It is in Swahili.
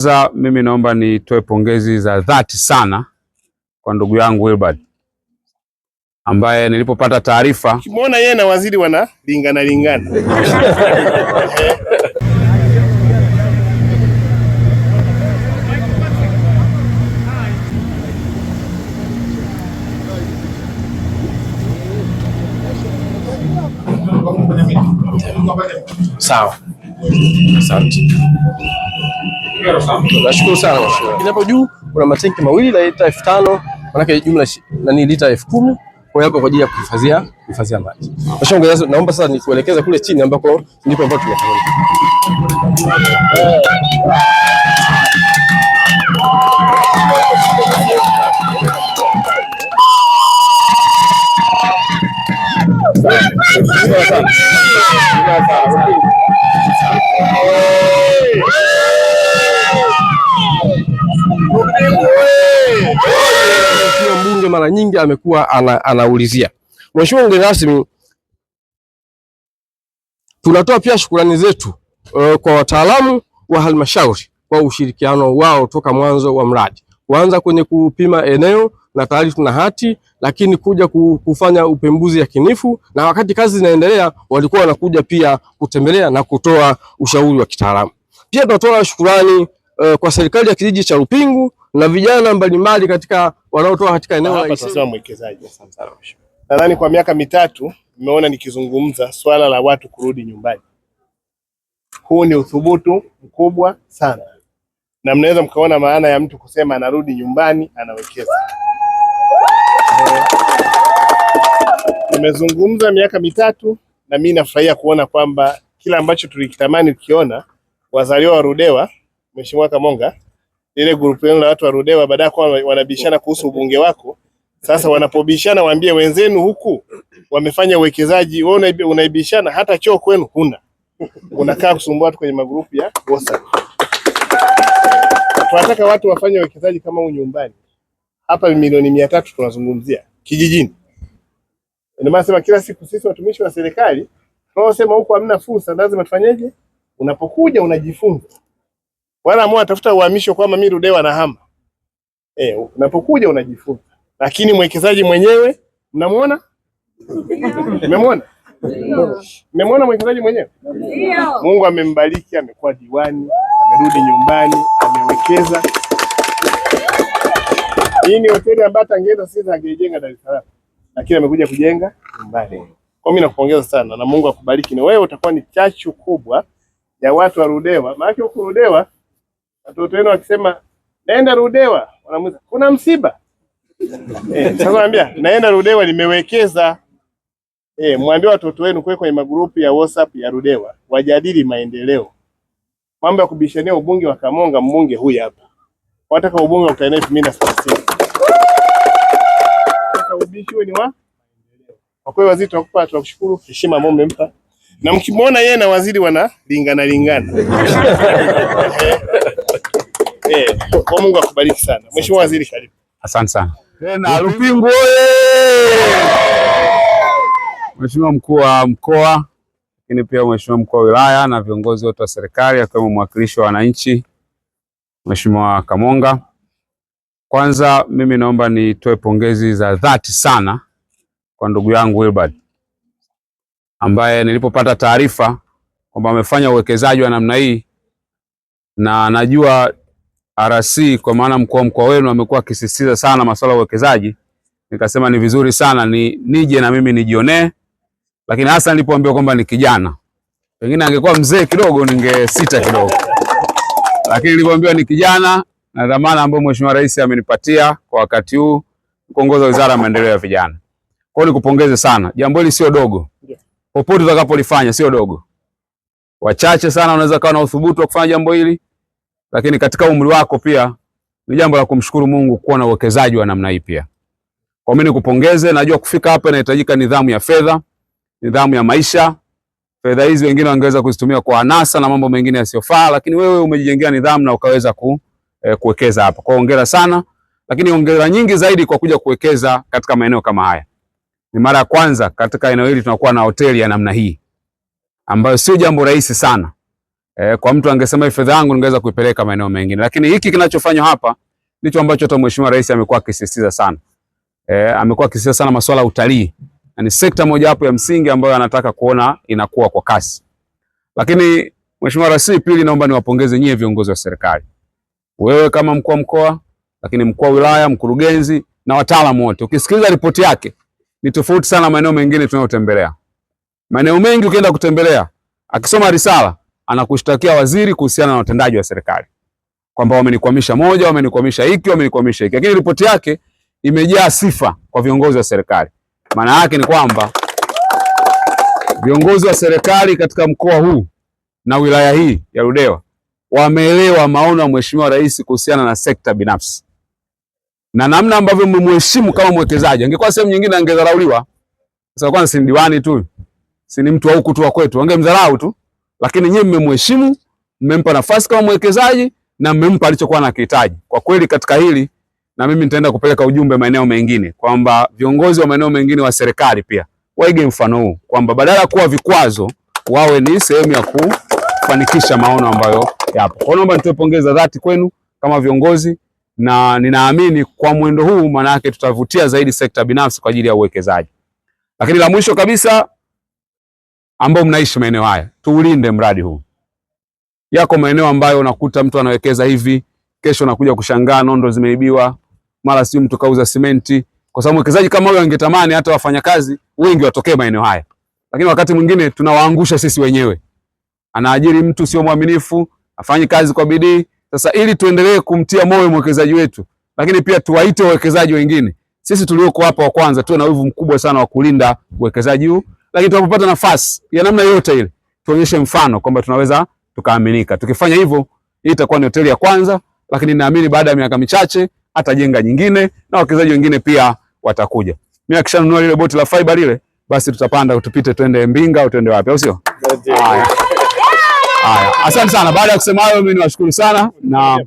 Kwanza mimi naomba nitoe pongezi za dhati sana kwa ndugu yangu Wilbard ambaye nilipopata taarifa, ukimwona yeye na waziri wanalingana. Sawa. Asante. Nashukuru sana. Hapo juu kuna matenki mawili la lita 5000, maana jumla ni lita 10000 kwa hapo kwa ajili ya kuhifadhia maji. Mheshimiwa, naomba sasa nikuelekeza kule chini ambako ndipo ambapo tunafanya. Mbunge mara nyingi amekuwa anaulizia. Mheshimiwa mgeni rasmi, tunatoa pia shukrani zetu kwa wataalamu wa halmashauri kwa ushirikiano wao toka mwanzo wa mradi, kuanza kwenye kupima eneo na tayari tuna hati, lakini kuja kufanya upembuzi yakinifu, na wakati kazi zinaendelea walikuwa wanakuja pia kutembelea na kutoa ushauri wa kitaalamu. Pia tunatoa shukrani kwa serikali ya kijiji cha Lupingu na vijana mbalimbali katika wanaotoa katika eneo la tunasema mwekezaji. Asante sana mheshimiwa. Nadhani kwa miaka mitatu nimeona nikizungumza swala la watu kurudi nyumbani. Huu ni uthubutu mkubwa sana, na mnaweza mkaona maana ya mtu kusema anarudi nyumbani anawekeza. Nimezungumza miaka mitatu na mimi nafurahia kuona kwamba kila ambacho tulikitamani ukiona wazaliwa wa Ludewa, Mheshimiwa Kamonga, ile grupu yenu la watu wa Ludewa baada kwa wanabishana kuhusu ubunge wako, sasa wanapobishana waambie wenzenu huku wamefanya uwekezaji, wewe unaibishana hata choo kwenu huna. Unakaa kusumbua watu kwenye magrupu ya WhatsApp. Tunataka watu wafanye uwekezaji kama huu nyumbani. Hapa milioni 300 tunazungumzia kijijini. Ndio maana sema kila siku sisi watumishi wa serikali tunaosema huko hamna fursa, lazima tufanyeje? Unapokuja unajifunza. Wala mwa tafuta uhamisho kwamba mimi Ludewa na hama. Unapokuja unajifunza. Lakini mwekezaji mwenyewe mnamuona? Mmemwona? Mmemwona mwekezaji mwenyewe? Ndio. Mungu amembariki, amekuwa diwani, amerudi nyumbani, amewekeza. Hii ni hoteli ambayo angeweza sisi angejenga Dar es Salaam, lakini amekuja kujenga nyumbani. Kwa mimi nakupongeza sana na Mungu akubariki, na wewe utakuwa ni chachu kubwa ya watu wa Ludewa. Maana huko Ludewa watoto wenu wakisema naenda Ludewa wanamuuliza kuna msiba. Sasa naambia naenda Ludewa nimewekeza. Mwambie watoto wenu kwenye magrupu ya WhatsApp ya Ludewa wajadili maendeleo. Mambo ya kubishania ubunge wa Kamonga, mbunge huyu hapa. Wataka ubunge wa Kaina 2030. Sasa ubishi wewe ni wa maendeleo. Kwa kweli waziri tunakushukuru, heshima ambayo mmempa. Na mkimwona yeye na waziri wanalingana. Kwa Mungu akubariki sana. Mheshimiwa waziri karibu. Asante sana. Tena Lupingu oye! Mheshimiwa mkuu wa mkoa, lakini pia Mheshimiwa mkuu wa wilaya na viongozi wote wa serikali akiwemo mwakilishi wa wananchi Mheshimiwa Kamonga. Kwanza mimi naomba nitoe pongezi za dhati sana kwa ndugu yangu Wilbard ambaye nilipopata taarifa kwamba amefanya uwekezaji wa namna hii, na najua RC kwa maana mkuu wa mkoa wenu amekuwa akisisitiza sana masuala ya uwekezaji, nikasema ni vizuri sana nije na mimi nijionee, lakini hasa nilipoambiwa kwamba ni kijana. Pengine angekuwa mzee kidogo ningesita kidogo. Lakini nilipoambiwa ni kijana na dhamana ambayo Mheshimiwa Rais amenipatia kwa wakati huu kuongoza Wizara ya Maendeleo ya Vijana. Kwa hiyo nikupongeze sana. Jambo hili sio dogo. Popote utakapolifanya sio dogo. Wachache sana wanaweza kuwa na uthubutu wa kufanya jambo hili, lakini katika umri wako pia ni jambo la kumshukuru Mungu kuwa na uwekezaji wa namna hii pia. Kwa mimi nikupongeze, najua kufika hapa inahitajika nidhamu ya fedha, nidhamu ya maisha. Fedha hizi wengine wangeweza kuzitumia kwa anasa na mambo mengine yasiyofaa, lakini wewe umejijengea nidhamu na ukaweza kuwekeza hapa. Kwa hongera sana, lakini hongera nyingi zaidi kwa kuja kuwekeza katika maeneo kama haya. Ni mara ya kwanza katika eneo hili tunakuwa na hoteli ya namna hii, ambayo sio jambo rahisi sana. Kwa mtu angesema hii fedha yangu ningeweza kuipeleka maeneo mengine, lakini hiki kinachofanywa hapa ndicho ambacho hata Mheshimiwa Rais amekuwa akisisitiza sana. Amekuwa akisisitiza sana masuala ya utalii. Ni sekta moja hapo ya msingi ambayo anataka kuona inakuwa kwa kasi. Lakini Mheshimiwa Rais, pili naomba niwapongeze nyie viongozi wa serikali. Wewe kama mkuu wa mkoa, lakini mkuu wa wilaya, mkurugenzi na wataalamu wote. Ukisikiliza ripoti yake ni tofauti sana maeneo mengine tunayotembelea. Maeneo mengi ukienda kutembelea, akisoma risala anakushtakia waziri kuhusiana na utendaji wa serikali. Kwamba wamenikwamisha moja, wamenikwamisha hiki, wamenikwamisha hiki. Lakini ripoti yake imejaa sifa kwa viongozi wa serikali. Maana yake ni kwamba viongozi wa serikali katika mkoa huu na wilaya hii ya Ludewa wameelewa maono ya Mheshimiwa Rais kuhusiana na sekta binafsi. Na namna ambavyo mmemheshimu kama mwekezaji. Angekuwa sehemu nyingine angedharauliwa. Sasa kwanza si diwani tu. Si ni mtu wa huku tu wa kwetu. Wangemdharau tu. Lakini nyinyi mmemheshimu, mmempa nafasi kama mwekezaji na mmempa alichokuwa anakihitaji. Kwa kweli katika hili na mimi nitaenda kupeleka ujumbe maeneo mengine kwamba viongozi wa maeneo mengine wa serikali pia waige mfano huu, kwamba badala ya kuwa vikwazo wawe ni sehemu ya kufanikisha maono ambayo yapo. Kwa hiyo naomba nitoe pongezi za dhati kwenu kama viongozi, na ninaamini kwa mwendo huu maana yake tutavutia zaidi sekta binafsi kwa ajili ya uwekezaji. Lakini la mwisho kabisa, ambao mnaishi maeneo haya, tuulinde mradi huu. Yako maeneo ambayo unakuta mtu anawekeza hivi, kesho nakuja kushangaa nondo zimeibiwa, mara si mtu kauza simenti. Kwa sababu mwekezaji kama huyo angetamani hata wafanyakazi wengi watokee maeneo haya. Lakini wakati mwingine tunawaangusha sisi wenyewe. Anaajiri mtu sio mwaminifu, afanye kazi kwa bidii. Sasa ili tuendelee kumtia moyo mwekezaji wetu, lakini pia tuwaite wawekezaji wengine. Sisi tulioko hapa wa kwanza tuwe na wivu mkubwa sana wa kulinda uwekezaji huu, lakini tunapopata nafasi ya namna yote ile tuonyeshe mfano kwamba tunaweza tukaaminika. Tukifanya hivyo, hii itakuwa ni hoteli ya kwanza, lakini naamini baada ya miaka michache atajenga nyingine na wawekezaji wengine pia watakuja. Mimi akishanunua lile boti la fiber lile, basi tutapanda tupite twende Mbinga au twende wapi, au sio? Haya. Haya. Asante sana. Baada ya kusema hayo, mimi niwashukuru sana na